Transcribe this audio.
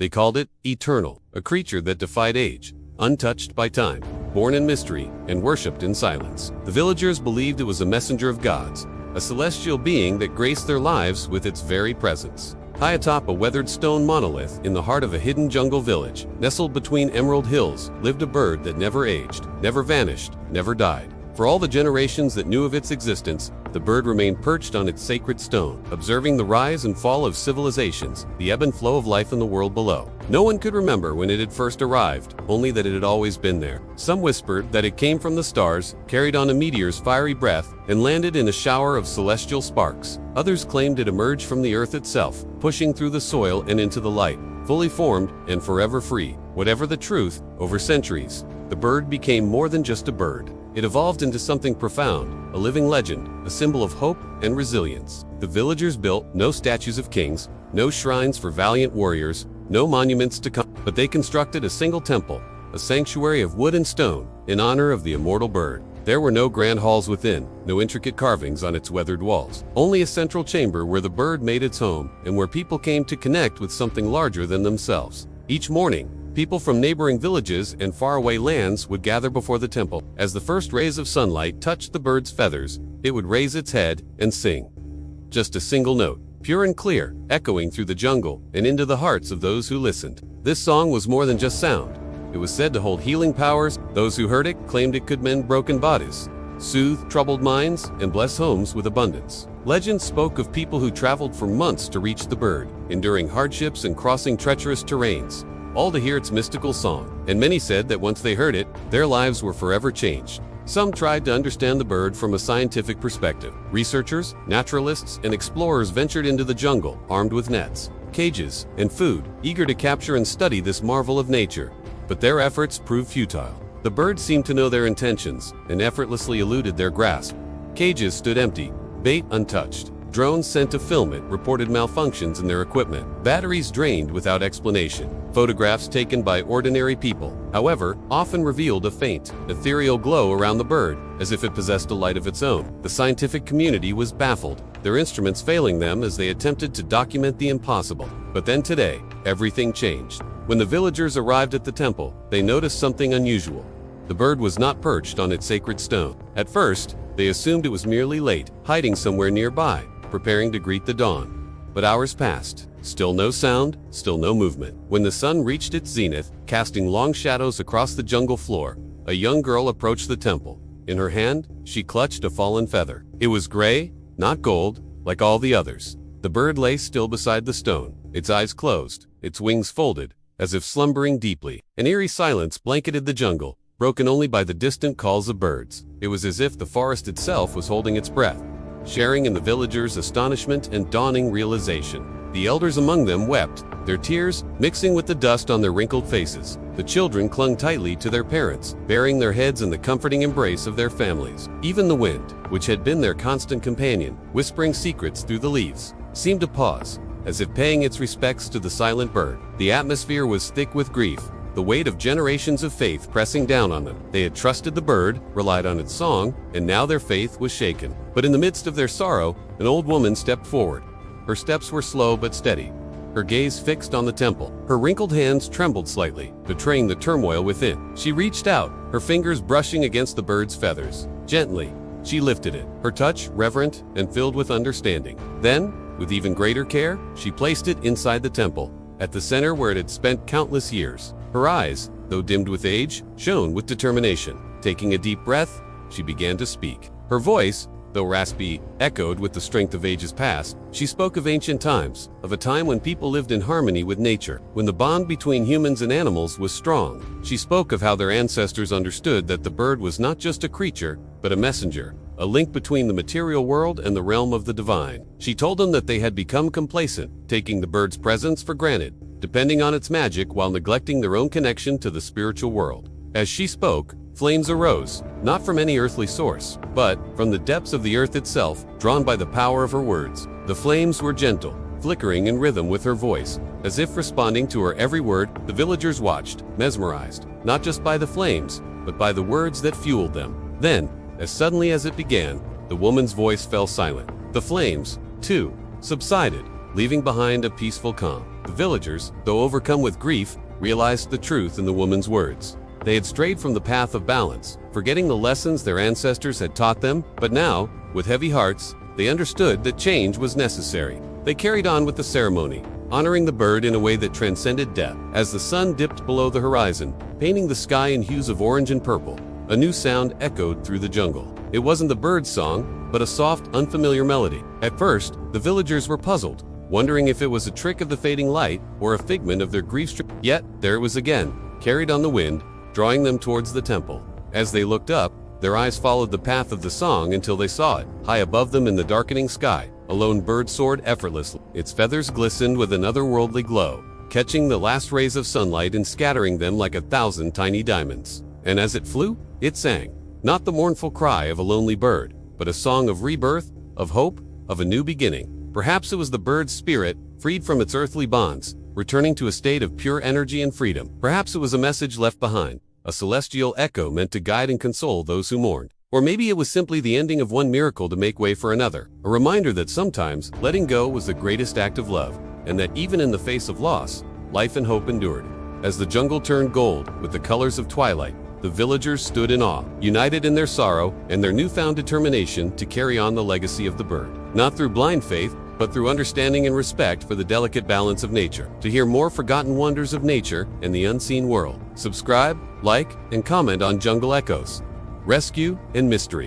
They called it eternal, a creature that defied age, untouched by time, born in mystery, and worshipped in silence. The villagers believed it was a messenger of gods, a celestial being that graced their lives with its very presence. High atop a weathered stone monolith in the heart of a hidden jungle village, nestled between emerald hills, lived a bird that never aged, never vanished, never died. For all the generations that knew of its existence, the bird remained perched on its sacred stone, observing the rise and fall of civilizations, the ebb and flow of life in the world below. No one could remember when it had first arrived, only that it had always been there. Some whispered that it came from the stars, carried on a meteor's fiery breath, and landed in a shower of celestial sparks. Others claimed it emerged from the earth itself, pushing through the soil and into the light, fully formed and forever free. Whatever the truth, over centuries, the bird became more than just a bird. It evolved into something profound, a living legend, a symbol of hope and resilience. The villagers built no statues of kings, no shrines for valiant warriors, no monuments to come, but they constructed a single temple, a sanctuary of wood and stone, in honor of the immortal bird. There were no grand halls within, no intricate carvings on its weathered walls, only a central chamber where the bird made its home and where people came to connect with something larger than themselves. Each morning, people from neighboring villages and faraway lands would gather before the temple. As the first rays of sunlight touched the bird's feathers, it would raise its head and sing. Just a single note, pure and clear, echoing through the jungle and into the hearts of those who listened. This song was more than just sound. It was said to hold healing powers. Those who heard it claimed it could mend broken bodies, soothe troubled minds, and bless homes with abundance. Legends spoke of people who traveled for months to reach the bird, enduring hardships and crossing treacherous terrains, all to hear its mystical song. And many said that once they heard it, their lives were forever changed. Some tried to understand the bird from a scientific perspective. Researchers, naturalists, and explorers ventured into the jungle, armed with nets, cages, and food, eager to capture and study this marvel of nature. But their efforts proved futile. The bird seemed to know their intentions and effortlessly eluded their grasp. Cages stood empty, bait untouched. Drones sent to film it reported malfunctions in their equipment. Batteries drained without explanation. Photographs taken by ordinary people, however, often revealed a faint, ethereal glow around the bird, as if it possessed a light of its own. The scientific community was baffled, their instruments failing them as they attempted to document the impossible. But then today, everything changed. When the villagers arrived at the temple, they noticed something unusual. The bird was not perched on its sacred stone. At first, they assumed it was merely late, hiding somewhere nearby, preparing to greet the dawn. But hours passed. Still no sound, still no movement. When the sun reached its zenith, casting long shadows across the jungle floor, a young girl approached the temple. In her hand, she clutched a fallen feather. It was gray, not gold, like all the others. The bird lay still beside the stone, its eyes closed, its wings folded, as if slumbering deeply. An eerie silence blanketed the jungle, broken only by the distant calls of birds. It was as if the forest itself was holding its breath, sharing in the villagers' astonishment and dawning realization. The elders among them wept, their tears mixing with the dust on their wrinkled faces. The children clung tightly to their parents, burying their heads in the comforting embrace of their families. Even the wind, which had been their constant companion, whispering secrets through the leaves, seemed to pause, as if paying its respects to the silent bird. The atmosphere was thick with grief, the weight of generations of faith pressing down on them. They had trusted the bird, relied on its song, and now their faith was shaken. But in the midst of their sorrow, an old woman stepped forward. Her steps were slow but steady, her gaze fixed on the temple. Her wrinkled hands trembled slightly, betraying the turmoil within. She reached out, her fingers brushing against the bird's feathers. Gently, she lifted it, her touch reverent and filled with understanding. Then, with even greater care, she placed it inside the temple, at the center where it had spent countless years. Her eyes, though dimmed with age, shone with determination. Taking a deep breath, she began to speak. Her voice, though raspy, echoed with the strength of ages past. She spoke of ancient times, of a time when people lived in harmony with nature, when the bond between humans and animals was strong. She spoke of how their ancestors understood that the bird was not just a creature, but a messenger, a link between the material world and the realm of the divine. She told them that they had become complacent, taking the bird's presence for granted, depending on its magic while neglecting their own connection to the spiritual world. As she spoke, flames arose, not from any earthly source, but from the depths of the earth itself, drawn by the power of her words. The flames were gentle, flickering in rhythm with her voice, as if responding to her every word. The villagers watched, mesmerized, not just by the flames, but by the words that fueled them. Then, as suddenly as it began, the woman's voice fell silent. The flames, too, subsided, leaving behind a peaceful calm. The villagers, though overcome with grief, realized the truth in the woman's words. They had strayed from the path of balance, forgetting the lessons their ancestors had taught them, but now, with heavy hearts, they understood that change was necessary. They carried on with the ceremony, honoring the bird in a way that transcended death. As the sun dipped below the horizon, painting the sky in hues of orange and purple, a new sound echoed through the jungle. It wasn't the bird's song, but a soft, unfamiliar melody. At first, the villagers were puzzled, wondering if it was a trick of the fading light or a figment of their grief-stricken. Yet, there it was again, carried on the wind, drawing them towards the temple. As they looked up, their eyes followed the path of the song until they saw it, high above them in the darkening sky. A lone bird soared effortlessly. Its feathers glistened with an otherworldly glow, catching the last rays of sunlight and scattering them like 1,000 tiny diamonds. And as it flew, it sang, not the mournful cry of a lonely bird, but a song of rebirth, of hope, of a new beginning. Perhaps it was the bird's spirit, freed from its earthly bonds, returning to a state of pure energy and freedom. Perhaps it was a message left behind, a celestial echo meant to guide and console those who mourned. Or maybe it was simply the ending of one miracle to make way for another, a reminder that sometimes letting go was the greatest act of love, and that even in the face of loss, life and hope endured. As the jungle turned gold with the colors of twilight, the villagers stood in awe, united in their sorrow and their newfound determination to carry on the legacy of the bird. Not through blind faith, but through understanding and respect for the delicate balance of nature. To hear more forgotten wonders of nature and the unseen world, subscribe, like, and comment on Jungle Echoes, Rescue, and Mystery.